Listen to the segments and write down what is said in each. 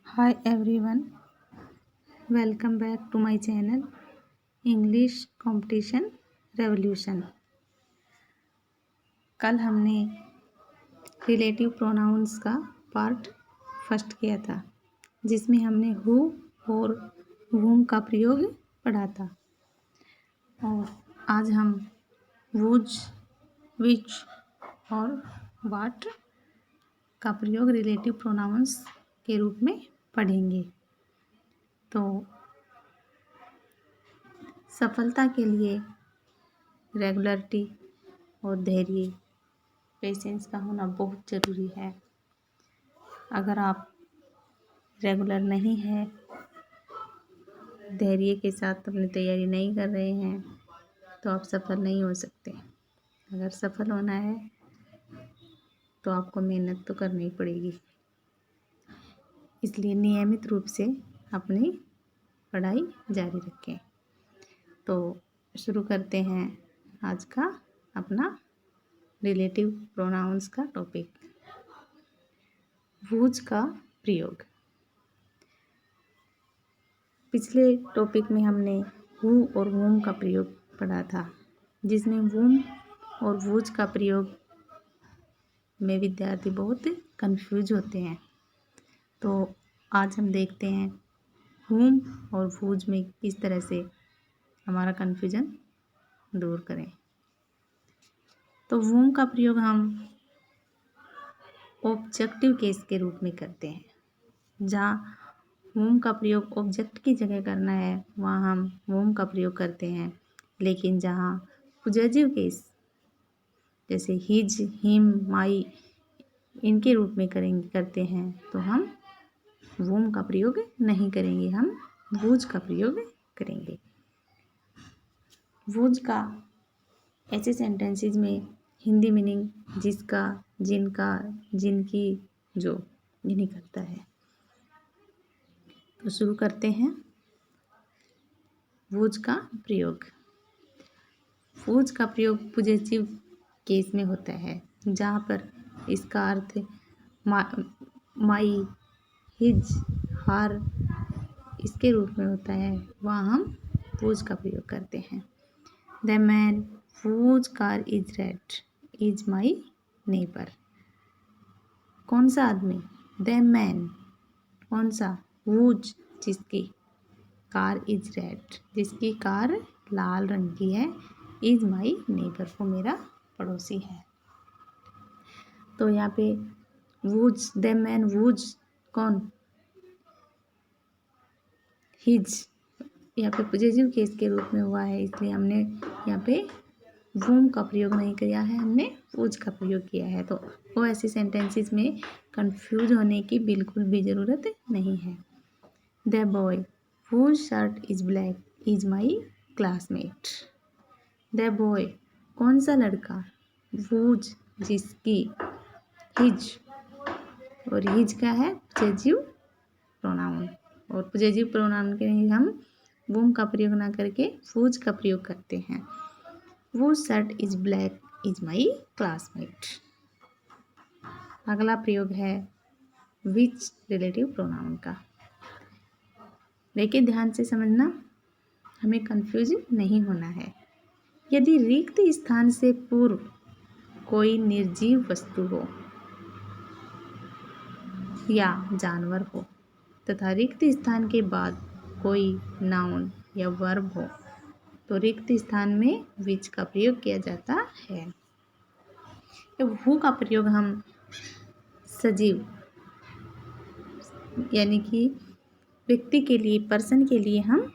Hi everyone, welcome back to my channel English Competition Revolution। कल हमने relative pronouns का part first किया था, जिसमें हमने हु और whom का प्रयोग पढ़ा था। और आज हम whose, which और what का प्रयोग रिलेटिव प्रोनाउंस के रूप में पढ़ेंगे। तो सफलता के लिए रेगुलरिटी और धैर्य, पेशेंस का होना बहुत ज़रूरी है। अगर आप रेगुलर नहीं हैं, धैर्य के साथ अपनी तैयारी नहीं कर रहे हैं, तो आप सफल नहीं हो सकते। अगर सफल होना है तो आपको मेहनत तो करनी ही पड़ेगी। इसलिए नियमित रूप से अपनी पढ़ाई जारी रखें। तो शुरू करते हैं आज का अपना रिलेटिव प्रोनाउंस का टॉपिक, whose का प्रयोग। पिछले टॉपिक में हमने who और whom का प्रयोग पढ़ा था, जिसमें whom और whose का प्रयोग में विद्यार्थी बहुत कंफ्यूज होते हैं। तो आज हम देखते हैं whom और whose में किस तरह से हमारा कन्फ्यूजन दूर करें। तो whom का प्रयोग हम ऑब्जेक्टिव केस के रूप में करते हैं। जहाँ whom का प्रयोग ऑब्जेक्ट की जगह करना है, वहाँ हम whom का प्रयोग करते हैं। लेकिन जहाँ पोजेसिव केस जैसे हिज, हिम, माई इनके रूप में करते हैं, तो हम whom का प्रयोग नहीं करेंगे, हम whose का प्रयोग करेंगे। whose का ऐसे सेंटेंसेस में हिंदी मीनिंग जिसका, जिनका, जिनकी, जो ये निकलता है। तो शुरू करते हैं whose का प्रयोग। whose का प्रयोग पोजेसिव केस में होता है, जहाँ पर इसका अर्थ माई, हिज, हर इसके रूप में होता है, वहाँ हम whose का प्रयोग करते हैं। The man whose car is red is my neighbor। कौन सा आदमी, द मैन कौन सा, whose जिसकी, कार इज रेड जिसकी कार लाल रंग की है, इज माई नेबर वो मेरा पड़ोसी है। तो यहाँ पे whose, द मैन whose कौन, हिज यहाँ पे पॉजिटिव केस के रूप में हुआ है, इसलिए हमने यहाँ पे whom का प्रयोग नहीं किया है, हमने whose का प्रयोग किया है। तो वो ऐसे सेंटेंसेस में कंफ्यूज होने की बिल्कुल भी ज़रूरत नहीं है। The boy whose shirt is black is my classmate। The boy कौन सा लड़का, whose जिसकी, हिज और हिज का है पॉजेसिव प्रोनाउन, और पॉजेसिव प्रोनाउन के लिए हम whom का प्रयोग ना करके whose का प्रयोग करते हैं। whose shirt is black is my classmate। अगला प्रयोग है which रिलेटिव प्रोनाउन का। देखिए ध्यान से समझना, हमें कंफ्यूज नहीं होना है। यदि रिक्त स्थान से पूर्व कोई निर्जीव वस्तु हो या जानवर हो तथा रिक्त स्थान के बाद कोई नाउन या वर्ब हो, तो रिक्त स्थान में विच का प्रयोग किया जाता है। हु का प्रयोग हम सजीव यानी कि व्यक्ति के लिए, पर्सन के लिए हम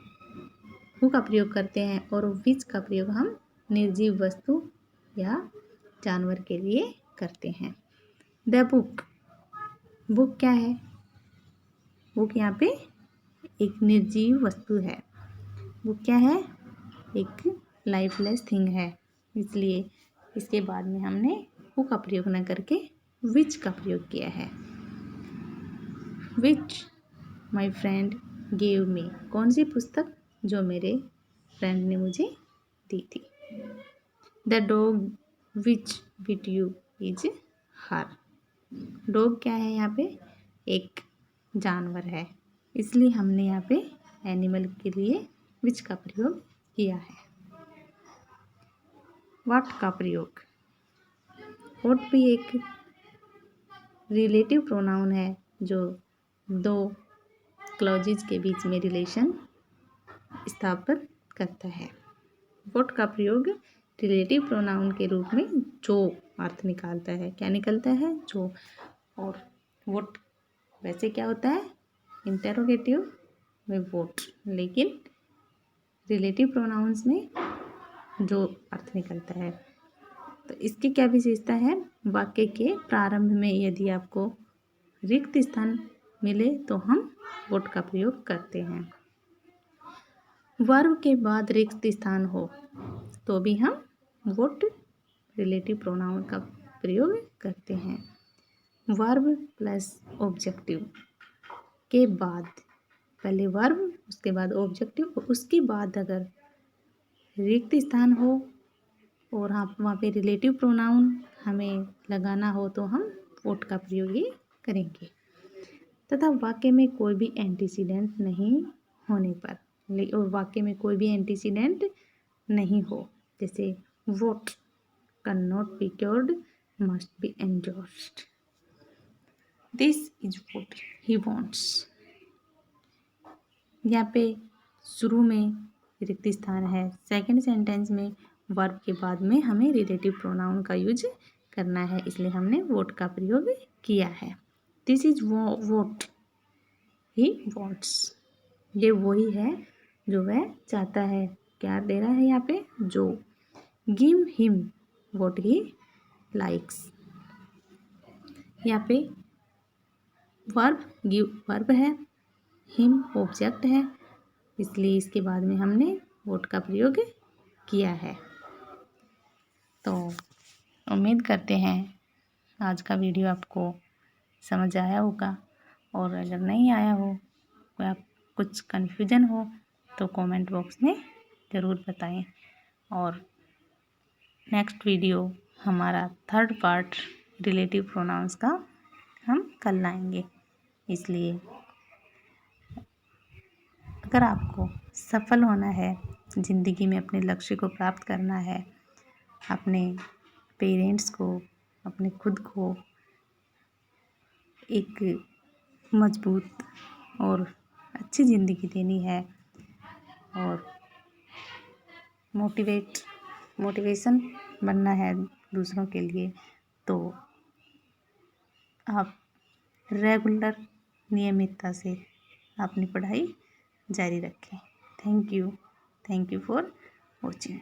हु का प्रयोग करते हैं, और विच का प्रयोग हम निर्जीव वस्तु या जानवर के लिए करते हैं। द बुक, बुक क्या है, बुक यहाँ पे एक निर्जीव वस्तु है। बुक क्या है, एक लाइफलेस थिंग है, इसलिए इसके बाद में हमने हु का प्रयोग न करके विच का प्रयोग किया है। विच माई फ्रेंड गेव मी, कौन सी पुस्तक, जो मेरे फ्रेंड ने मुझे दी थी। The dog which bit you is her, dog क्या है यहाँ पे एक जानवर है, इसलिए हमने यहाँ पे एनिमल के लिए विच का प्रयोग किया है। व्हाट का प्रयोग, व्हाट भी एक रिलेटिव प्रोनाउन है जो दो क्लॉजेज के बीच में रिलेशन स्थापित करता है। व्हाट का प्रयोग रिलेटिव प्रोनाउन के रूप में जो अर्थ निकालता है, क्या निकलता है, जो। और व्हाट वैसे क्या होता है, इंटेरोगेटिव में व्हाट, लेकिन रिलेटिव प्रोनाउंस में जो अर्थ निकलता है। तो इसकी क्या विशेषता है, वाक्य के प्रारंभ में यदि आपको रिक्त स्थान मिले तो हम व्हाट का प्रयोग करते हैं। वर्ब के बाद रिक्त स्थान हो तो भी हम व्हाट रिलेटिव प्रोनाउन का प्रयोग करते हैं। वर्ब प्लस ऑब्जेक्टिव के बाद, पहले वर्ब उसके बाद ऑब्जेक्टिव और उसके बाद अगर रिक्त स्थान हो और हाँ वहाँ पे रिलेटिव प्रोनाउन हमें लगाना हो तो हम व्हाट का प्रयोग ही करेंगे। तथा वाक्य में कोई भी एंटीसीडेंट नहीं होने पर, और वाक्य में कोई भी एंटीसीडेंट नहीं हो, जैसे what can not be cured must be endorsed, this is what he wants. यहाँ पे शुरू में रिक्त स्थान है, सेकंड सेंटेंस में वर्ब के बाद में हमें रिलेटिव प्रोनाउन का यूज करना है, इसलिए हमने व्हाट का प्रयोग किया है। This is what he wants, ये वही है जो वह चाहता है। क्या दे रहा है यहाँ पे, जो। Give him what he likes, यहाँ पे वर्ब गिव वर्ब है, हिम ऑब्जेक्ट है, इसलिए इसके बाद में हमने व्हाट का प्रयोग किया है। तो उम्मीद करते हैं आज का वीडियो आपको समझ आया होगा, और अगर नहीं आया हो या कुछ कन्फ्यूजन हो तो कमेंट बॉक्स में ज़रूर बताएं। और नेक्स्ट वीडियो हमारा थर्ड पार्ट रिलेटिव प्रोनाउंस का हम कल लाएंगे। इसलिए अगर आपको सफल होना है ज़िंदगी में, अपने लक्ष्य को प्राप्त करना है, अपने पेरेंट्स को, अपने खुद को एक मजबूत और अच्छी ज़िंदगी देनी है, और मोटिवेशन बनना है दूसरों के लिए, तो आप रेगुलर नियमितता से अपनी पढ़ाई जारी रखें। Thank you for watching.